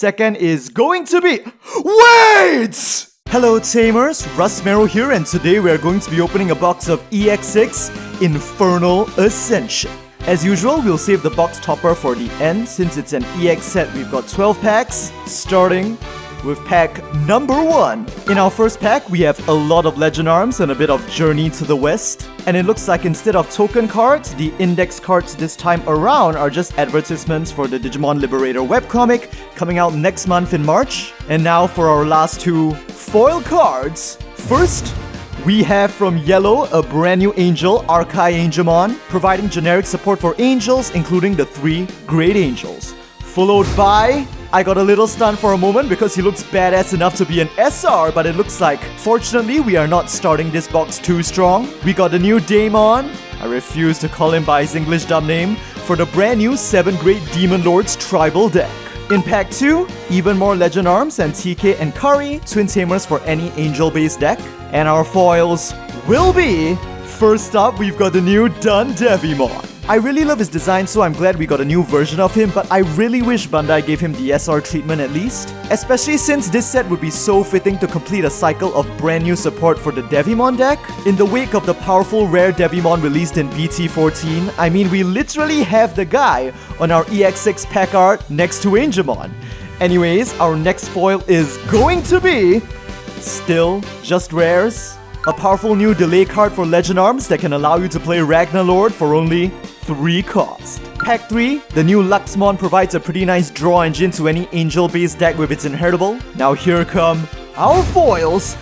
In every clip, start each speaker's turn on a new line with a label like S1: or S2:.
S1: second is going to be... Wait! Hello Tamers, Russ Merrill here, and today we are going to be opening a box of EX6 Infernal Ascension. As usual, we'll save the box topper for the end. Since it's an EX set, we've got 12 packs, starting with pack number 1. In our first pack, we have a lot of Legend Arms and a bit of Journey to the West. And it looks like instead of token cards, the index cards this time around are just advertisements for the Digimon Liberator webcomic coming out next month in March. And now for our last two foil cards. First, we have from Yellow a brand new Angel, Xiangpengmon, providing generic support for Angels, including the 3 Great Angels. Followed by... I got a little stunned for a moment because he looks badass enough to be an SR, but it looks like, fortunately, we are not starting this box too strong. We got a new Daemon, I refuse to call him by his English dub name, for the brand new 7 Great Demon Lords tribal deck. In pack 2, even more Legend Arms and TK and Kari, Twin Tamers for any Angel-based deck. And our foils will be... First up, we've got the new Diaboromon. I really love his design, so I'm glad we got a new version of him, but I really wish Bandai gave him the SR treatment at least. Especially since this set would be so fitting to complete a cycle of brand new support for the Devimon deck. In the wake of the powerful rare Devimon released in BT14, I mean we literally have the guy on our EX6 pack art next to Angemon. Anyways, our next foil is going to be... still just rares. A powerful new delay card for Legend Arms that can allow you to play RagnaLord for only 3 cost. Pack 3, the new Luxmon provides a pretty nice draw engine to any Angel-based deck with its inheritable. Now here come our foils.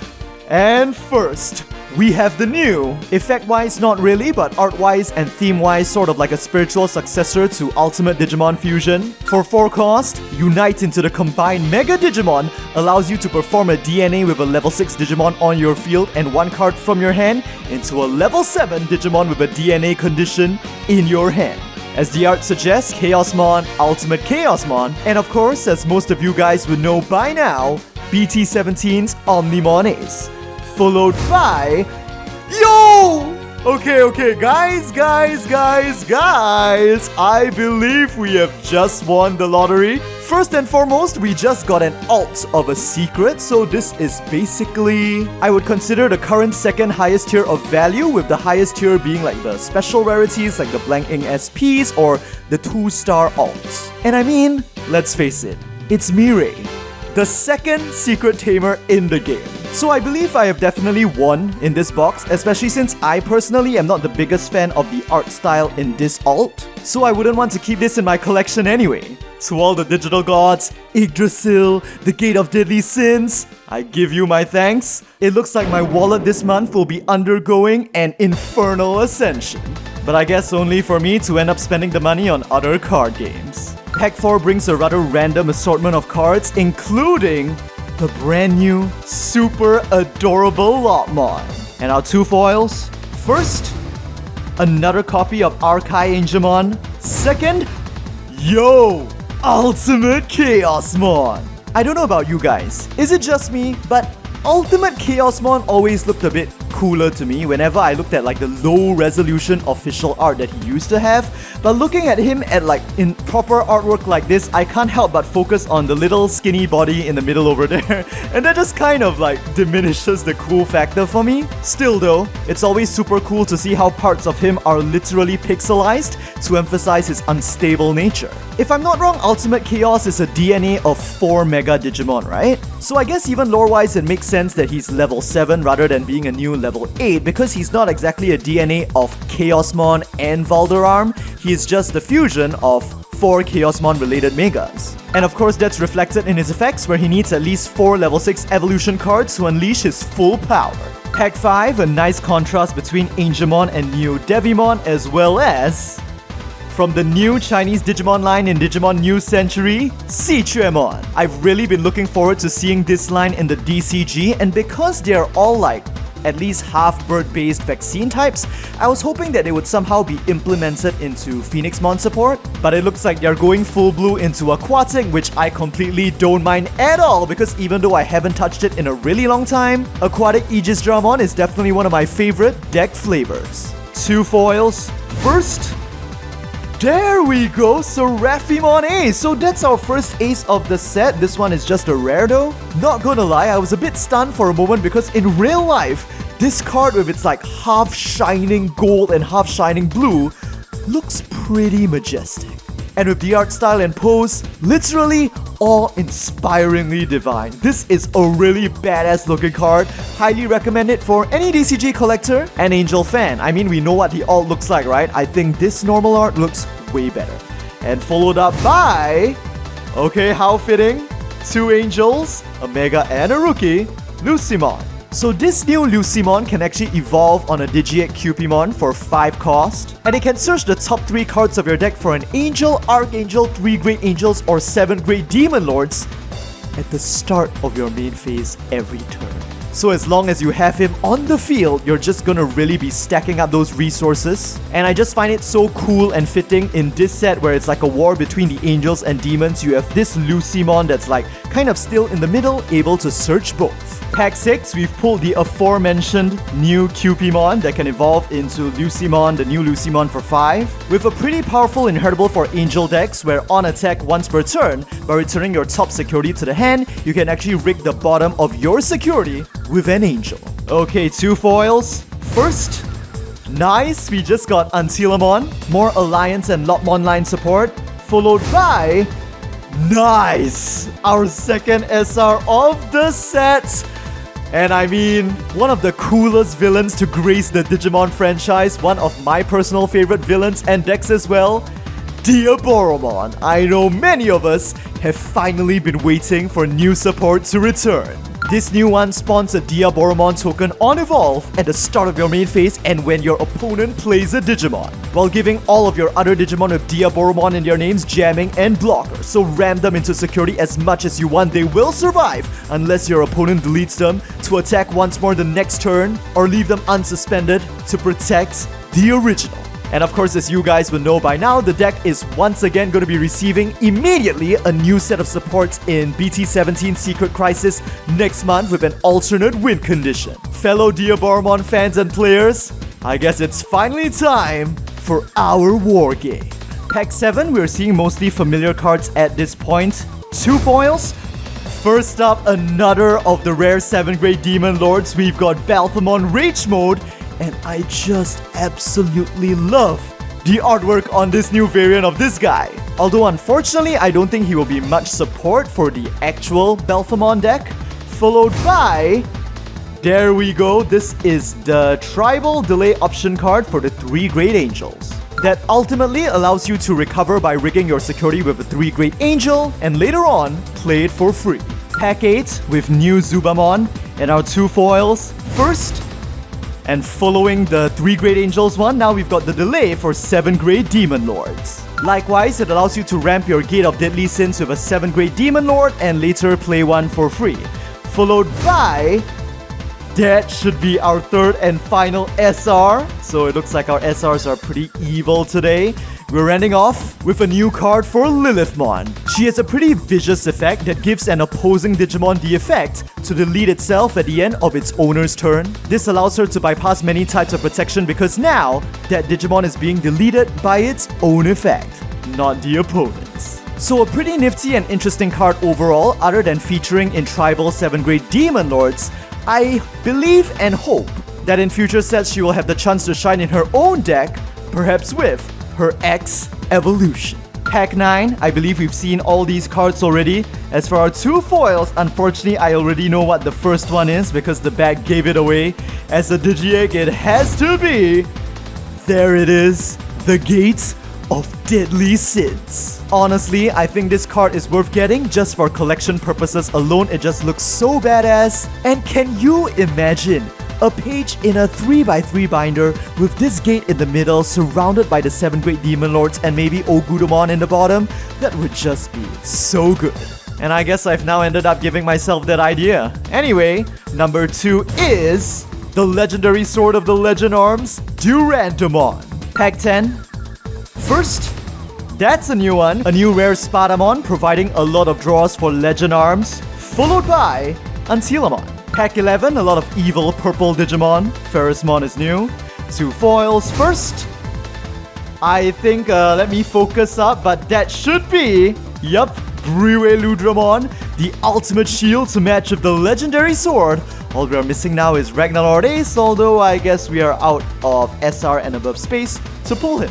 S1: And first, we have the new, effect-wise not really, but art-wise and theme-wise sort of like a spiritual successor to Ultimate Digimon Fusion. For 4 cost, Unite into the combined Mega Digimon allows you to perform a DNA with a level 6 Digimon on your field and 1 card from your hand into a level 7 Digimon with a DNA condition in your hand. As the art suggests, Chaosmon, Ultimate Chaosmon, and of course, as most of you guys would know by now, BT17's Omnimon Ace. Followed by... Yo! Okay, guys, I believe we have just won the lottery. First and foremost, we just got an alt of a secret, so this is basically... I would consider the current second highest tier of value, with the highest tier being like the special rarities like the Blank Ink SPs or the 2-star alts. And I mean, let's face it, it's Mirei, the second secret tamer in the game. So I believe I have definitely won in this box, especially since I personally am not the biggest fan of the art style in this alt. So I wouldn't want to keep this in my collection anyway. To all the digital gods, Yggdrasil, the Gate of Deadly Sins, I give you my thanks. It looks like my wallet this month will be undergoing an Infernal Ascension. But I guess only for me to end up spending the money on other card games. Pack 4 brings a rather random assortment of cards, including the brand new, super adorable Lilithmon. And our 2 foils. First, another copy of Xiangpengmon. Second, yo, Ultimate Chaosmon. I don't know about you guys, is it just me, but Ultimate Chaosmon always looked a bit cooler to me whenever I looked at like the low resolution official art that he used to have. But looking at him at like in proper artwork like this, I can't help but focus on the little skinny body in the middle over there, and that just kind of like diminishes the cool factor for me. Still though, it's always super cool to see how parts of him are literally pixelized to emphasize his unstable nature. If I'm not wrong, Ultimate Chaos is a DNA of 4 Mega Digimon, right? So I guess even lore-wise it makes sense that he's level 7 rather than being a new level 8, because he's not exactly a DNA of Chaosmon and Valderarm, he is just the fusion of 4 Chaosmon related Megas. And of course that's reflected in his effects, where he needs at least 4 level 6 evolution cards to unleash his full power. Pack 5, a nice contrast between Angemon and new Devimon, as well as... from the new Chinese Digimon line in Digimon New Century, Xiangpengmon. I've really been looking forward to seeing this line in the DCG, and because they're all like at least half bird-based vaccine types, I was hoping that they would somehow be implemented into Phoenixmon support, but it looks like they're going full blue into Aquatic, which I completely don't mind at all, because even though I haven't touched it in a really long time, Aquatic Yggdrasil-esque is definitely one of my favorite deck flavors. 2 foils. First, There we go, Seraphimon Ace. So that's our first ace of the set. This one is just a rare though. Not gonna lie, I was a bit stunned for a moment because in real life, this card with its like half shining gold and half shining blue looks pretty majestic. And with the art style and pose, literally awe-inspiringly divine. This is a really badass looking card. Highly recommend it for any DCG collector and Angel fan. I mean, we know what the alt looks like, right? I think this normal art looks way better. And followed up by... okay, how fitting. 2 Angels, a Mega and a Rookie, Lucimon. So this new Lucimon can actually evolve on a Digi-8 Cupimon for 5 cost, and it can search the top 3 cards of your deck for an Angel, Archangel, 3 Great Angels, or 7 Great Demon Lords at the start of your main phase every turn. So as long as you have him on the field, you're just gonna really be stacking up those resources. And I just find it so cool and fitting in this set where it's like a war between the angels and demons. You have this Lucimon that's like kind of still in the middle, able to search both. Pack 6, we've pulled the aforementioned new Cupimon that can evolve into Lucimon, the new Lucimon for 5, with a pretty powerful inheritable for angel decks where on attack once per turn, by returning your top security to the hand, you can actually rig the bottom of your security with an angel. Okay, 2 foils. First, nice, we just got Antilamon, more Alliance and Lotmon line support, followed by... nice! Our second SR of the set! And I mean, one of the coolest villains to grace the Digimon franchise, one of my personal favorite villains and decks as well, Diaboromon. I know many of us have finally been waiting for new support to return. This new one spawns a Diaboromon token on evolve at the start of your main phase and when your opponent plays a Digimon, while giving all of your other Digimon with Diaboromon in their names jamming and blocker. So ram them into security as much as you want, they will survive unless your opponent deletes them to attack once more the next turn or leave them unsuspended to protect the original. And of course, as you guys will know by now, the deck is once again going to be receiving immediately a new set of supports in BT17 Secret Crisis next month with an alternate win condition. Fellow Diaboromon fans and players, I guess it's finally time for our war game. Pack 7, we're seeing mostly familiar cards at this point. 2 foils. First up, another of the rare 7 Great Demon Lords. We've got Balthamon Rage Mode. And I just absolutely love the artwork on this new variant of this guy. Although unfortunately, I don't think he will be much support for the actual Balthamon deck. Followed by... there we go, this is the Tribal Delay option card for the 3 Great Angels. That ultimately allows you to recover by rigging your security with a 3 Great Angel, and later on, play it for free. Pack 8 with new Zubamon and our 2 foils. First, and following the 3 Great Angels one, now we've got the delay for 7 Great Demon Lords. Likewise, it allows you to ramp your Gate of Deadly Sins with a 7 Great Demon Lord and later play one for free. Followed by... that should be our 3rd and final SR. So it looks like our SRs are pretty evil today. We're ending off with a new card for Lilithmon. She has a pretty vicious effect that gives an opposing Digimon the effect to delete itself at the end of its owner's turn. This allows her to bypass many types of protection because now that Digimon is being deleted by its own effect, not the opponent's. So a pretty nifty and interesting card overall, other than featuring in Tribal 7 Great Demon Lords. I believe and hope that in future sets she will have the chance to shine in her own deck, perhaps with her X evolution. Pack 9, I believe we've seen all these cards already. As for our 2 foils, unfortunately I already know what the first one is because the bag gave it away. As a Digi-8, it has to be... there it is, the Gate of Deadly Sins. Honestly, I think this card is worth getting just for collection purposes alone. It just looks so badass. And can you imagine a page in a 3x3 binder with this gate in the middle surrounded by the 7 Great Demon Lords and maybe Ogudomon in the bottom? That would just be so good. And I guess I've now ended up giving myself that idea. Anyway, number 2 is the legendary Sword of the Legend Arms, Durandamon. Pack 10. First, that's a new one. A new rare Spadamon providing a lot of draws for Legend Arms. Followed by Antilamon. Pack 11, a lot of evil purple Digimon. Ferrismon is new. 2 foils. First, I think, let me focus up, but that should be, yup, Lilithmon, the ultimate shield to match with the legendary sword. All we are missing now is RagnaLordmon, although I guess we are out of SR and above space to pull him.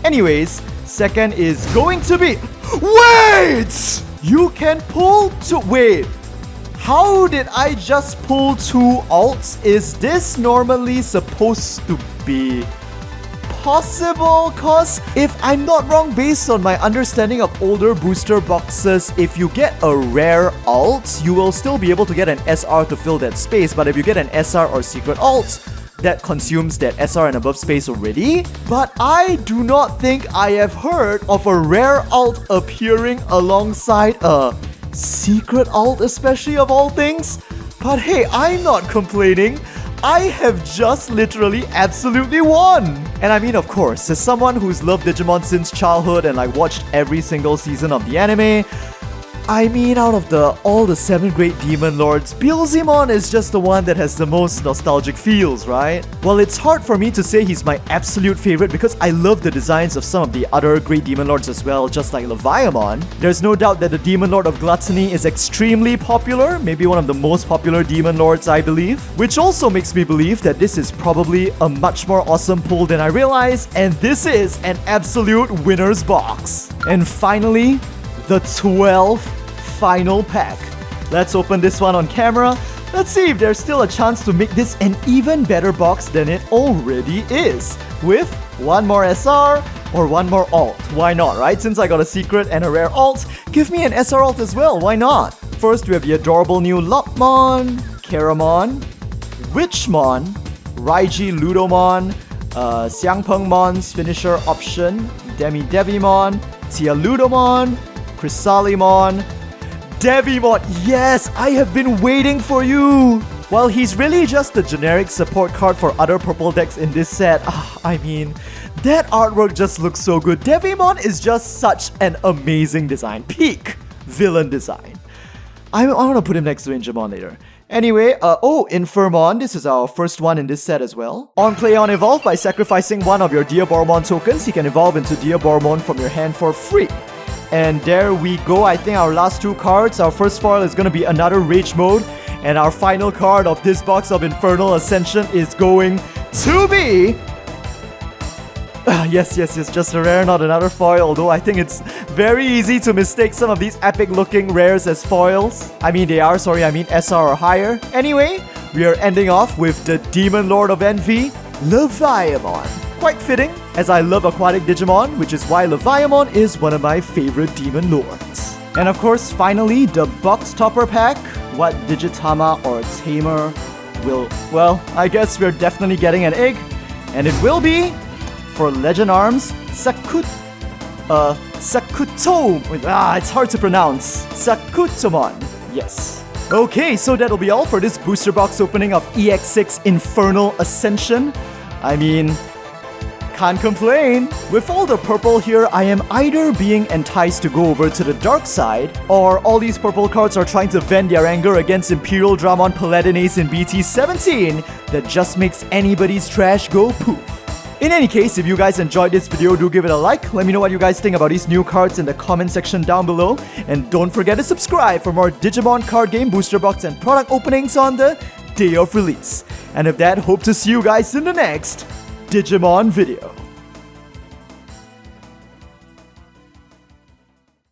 S1: Anyways, second is going to be... Wait! You can pull two... Wait. How did I just pull 2 alts? Is this normally supposed to be possible? Cause if I'm not wrong, based on my understanding of older booster boxes, if you get a rare alt, you will still be able to get an SR to fill that space. But if you get an SR or secret alt, that consumes that SR and above space already. But I do not think I have heard of a rare alt appearing alongside a secret alt, especially of all things. But hey, I'm not complaining. I have just literally absolutely won! And I mean, of course, as someone who's loved Digimon since childhood and like watched every single season of the anime, I mean, out of all the 7 great demon lords, Barbamon is just the one that has the most nostalgic feels, right? Well, it's hard for me to say he's my absolute favorite because I love the designs of some of the other great demon lords as well, just like Lilithmon. There's no doubt that the demon lord of gluttony is extremely popular, maybe one of the most popular demon lords, I believe, which also makes me believe that this is probably a much more awesome pull than I realized, and this is an absolute winner's box. And finally, the 12th final pack. Let's open this one on camera. Let's see if there's still a chance to make this an even better box than it already is, with 1 more SR or 1 more alt. Why not, right? Since I got a secret and a rare alt, give me an SR alt as well, why not? First, we have the adorable new Lilithmon, Chaosmon, Witchmon, Yggdrasil-esque, Xiangpengmon's finisher option, Devimon, Diaboromon, Chrysalimon, Devimon, yes, I have been waiting for you! While he's really just a generic support card for other purple decks in this set, I mean, that artwork just looks so good. Devimon is just such an amazing design. Peak villain design. I want to put him next to Digimon later. Anyway, Infernal, this is our first one in this set as well. On play on evolve, by sacrificing 1 of your Diaboromon tokens, you can evolve into Diaboromon from your hand for free. And there we go, I think our last 2 cards. Our first foil is going to be another Rage Mode. And our final card of this box of Infernal Ascension is going to be... yes, just a rare, not another foil. Although I think it's very easy to mistake some of these epic looking rares as foils. I mean SR or higher. Anyway, we are ending off with the Demon Lord of Envy, Lilithmon. Quite fitting, as I love aquatic Digimon, which is why Lilithmon is one of my favorite demon lords. And of course, finally, the box topper pack. What Digitama or Tamer will... Well, I guess we're definitely getting an egg. And it will be, for Legend Arms, Sakuto... it's hard to pronounce. Sakutomon, yes. Okay, so that'll be all for this booster box opening of EX6 Infernal Ascension. I mean... can't complain. With all the purple here, I am either being enticed to go over to the dark side, or all these purple cards are trying to vent their anger against Imperial Dramon Paladinase in BT17 that just makes anybody's trash go poof. In any case, if you guys enjoyed this video, do give it a like. Let me know what you guys think about these new cards in the comment section down below. And don't forget to subscribe for more Digimon Card Game booster box and product openings on the day of release. And with that, hope to see you guys in the next Digimon video.